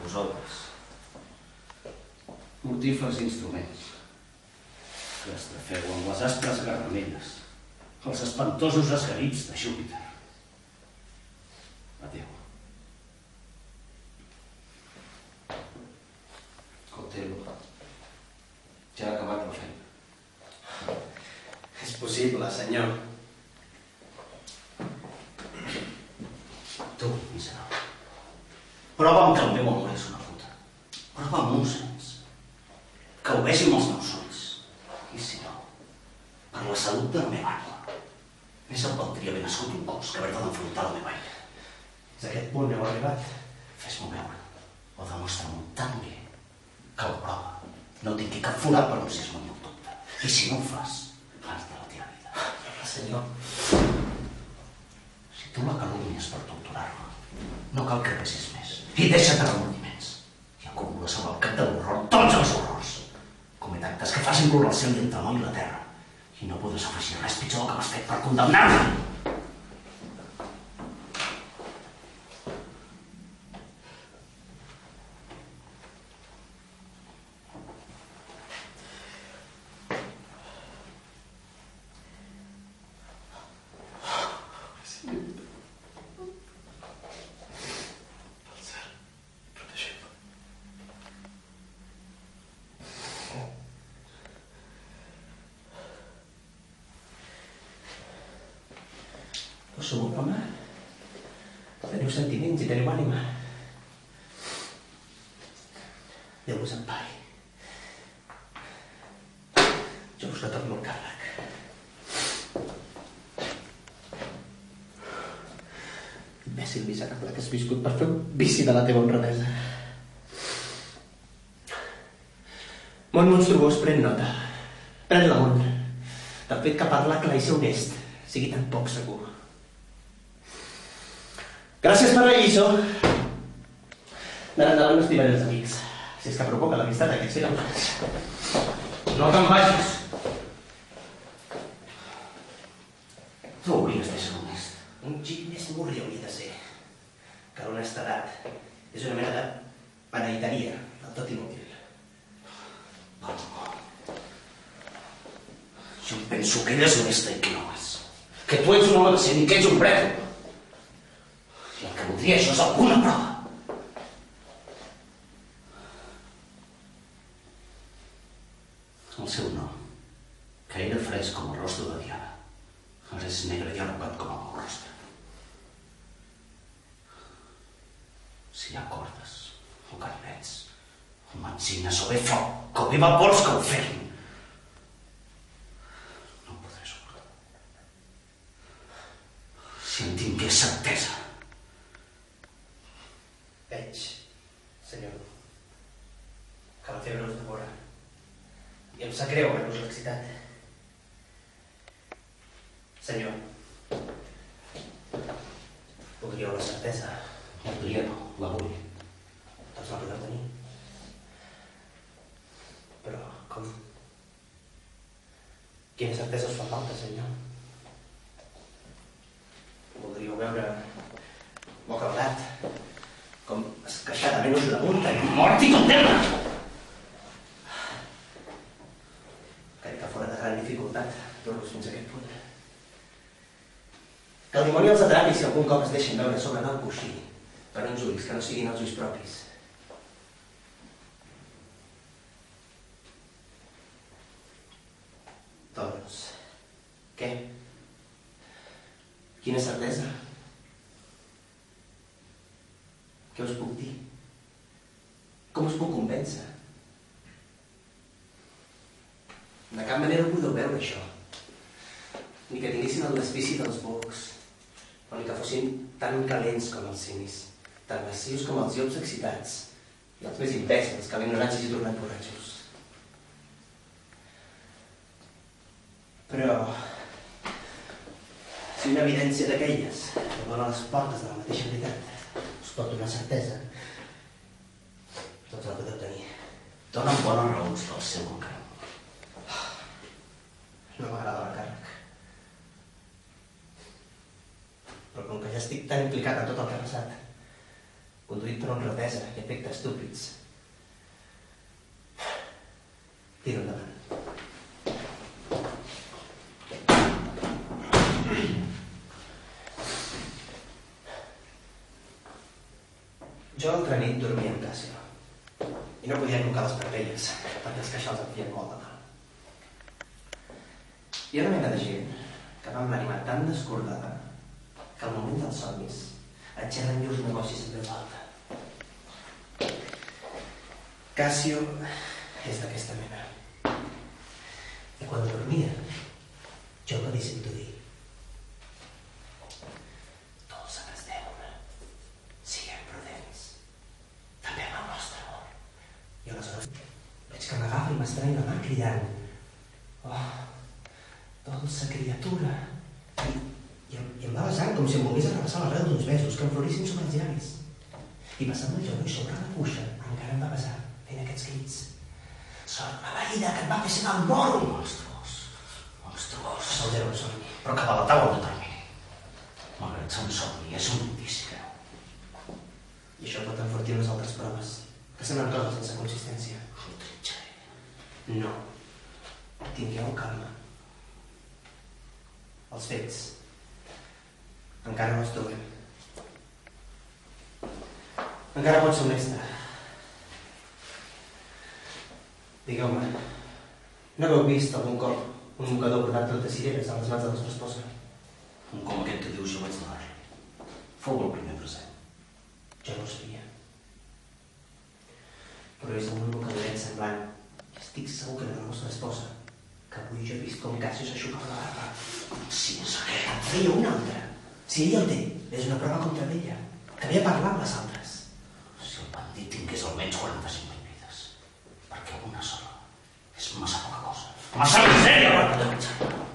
vosaltres. Mortífers instruments que estrafeu amb les aspres gargamelles, els espantosos esgarits de Júpiter. Adéu. Cotello, ja ha acabat la feina. És possible, senyor. Tu, miserable, prova'm que el meu amor és una puta. Prova'm un sens. Que ho vegi amb els meus ulls. I si no, per la salut de la meva ànima, més em valdria haver nascut un gos que haver-te d'enfrontar la meva illa. És a aquest punt heu arribat. Fes-m'ho veure, o demostra-m'ho tan bé que la prova no tingui cap forat per on si és el meu dubte. I si no ho fas, has de la teva vida. Senyor. Si tu la calumnies per torturar-me, no cal que pesis més. I deixa't de remordiments. I acumula sobre el cap de l'horror tots els horrors. Comet actes que facin plorar el cel i entre el món i la terra. I no podràs afegir res pitjor que m'has fet per condemnar-me. Sou un home. Teniu sentiments i teniu ànima. Déu us empari. Jo us retorno el càrrec. Imbècil miserable que has viscut per fer un vici de la teva honradesa. Món monstruós, pren nota. Pren-la, món. Del fet que parlar clar i ser honest sigui tan poc segur. Gràcies per la lliçó. D'ara endavant no estimaré els amics. Si és que provoca l'amistat aquests eren. No te'n vagis. Tu hauries de ser honest. Un xic més murri hauria de ser. Que l'honestedat és una mena de beneitaria, del tot inútil. Jo penso que ella és honesta i que no és. Que tu ets un home decent i que ets un preto. I el que voldria això és alguna prova. El seu nom, que era fresc com el rostre de Diana, ara és negre i arrugat com el meu rostre. Si hi ha cordes, o ganivets, o metzines, o bé foc, o bé vapors que ofegin, no ho podré suportar. Si en tingués certesa. Veig, senyor, que la febre us devora. I em sap greu haver-vos excitat. Senyor, voldríeu la certesa? Voldria no, la vull. Doncs la podeu tenir. Però com? Quina certesa us fa falta, senyor? Voldríeu veure Bocaldat, com esqueixadament us l'apunta i Mort i condemna! crec que fora de gran dificultat dur-los fins a aquest punt. Que el dimoni els atrapi si algun cop es deixen veure sobre del coixí per uns ulls que no siguin els ulls propis. Doncs, què? Quina certesa? Què us puc dir? Com us puc convèncer? De cap manera ho podeu veure, això. Ni que tinguessin el desfici dels bocs, o ni que fossin tan calents com els simis, tan massius com els llops excitats, i els més imbècils que l'ignorants hagi tornat borratxos. Però, si una evidència d'aquelles que dona a les portes de la mateixa veritat us pot donar certesa, doncs la podeu tenir. Donen bones raons pel seu encant. No m'agrada l'encàrrec. Però com que ja estic tan implicat en tot el que ha passat, conduït per honradesa i efectes estúpids. Tira endavant. Jo l'altra nit dormia amb Càssio i no podia col·locar les parpelles perquè els queixals em feien molt de mal. Hi ha una mena de gent que va amb l'ànima tan descordada que al moment dels somnis et xerren llurs negocis en veu alta. Càssio és d'aquesta mena. I quan dormia, jo me li sento dir: dolça Casdevona, siguem prudents, també amb el nostre amor. I aleshores veig que m'agafa i m'estreny la mà cridant: oh, dolça criatura. I em va besant com si em volgués arrabassar l'arrel d'uns besos que em florissin sobre els llavis. I passant el jorn i sobre la cuixa encara em va besar, fent aquests crits: sort maleïda que et va fer ser del moro! Monstruós. Saludeu un somni. Però que de la taula no termini. Malgrat ser un somni, és un indici greu. I això pot enfortir les altres proves, que semblen coses sense consistència. Ho trinxaré. No. Tingueu calma. Els fets encara no els trobem. Encara pot ser honesta. Digueu-me, no haveu vist algun cop un mocador portat tot de cireres a les mans de la vostra esposa? Un com aquest que dius jo vaig donar-li. Fou el primer present. Jo no ho sabia. Però és un mocadoret semblant. Estic segur que era la vostra esposa, que avui jo he vist com Càssio s'aixucava la barba. Sí, és aquest. En feia una altra. Si ella el té, és una prova contra ella, que havia parlat amb les altres. Si el bandit tingués almenys 45.000 vides, perquè una sola és massa poca cosa. Massa misèria per poder menjar.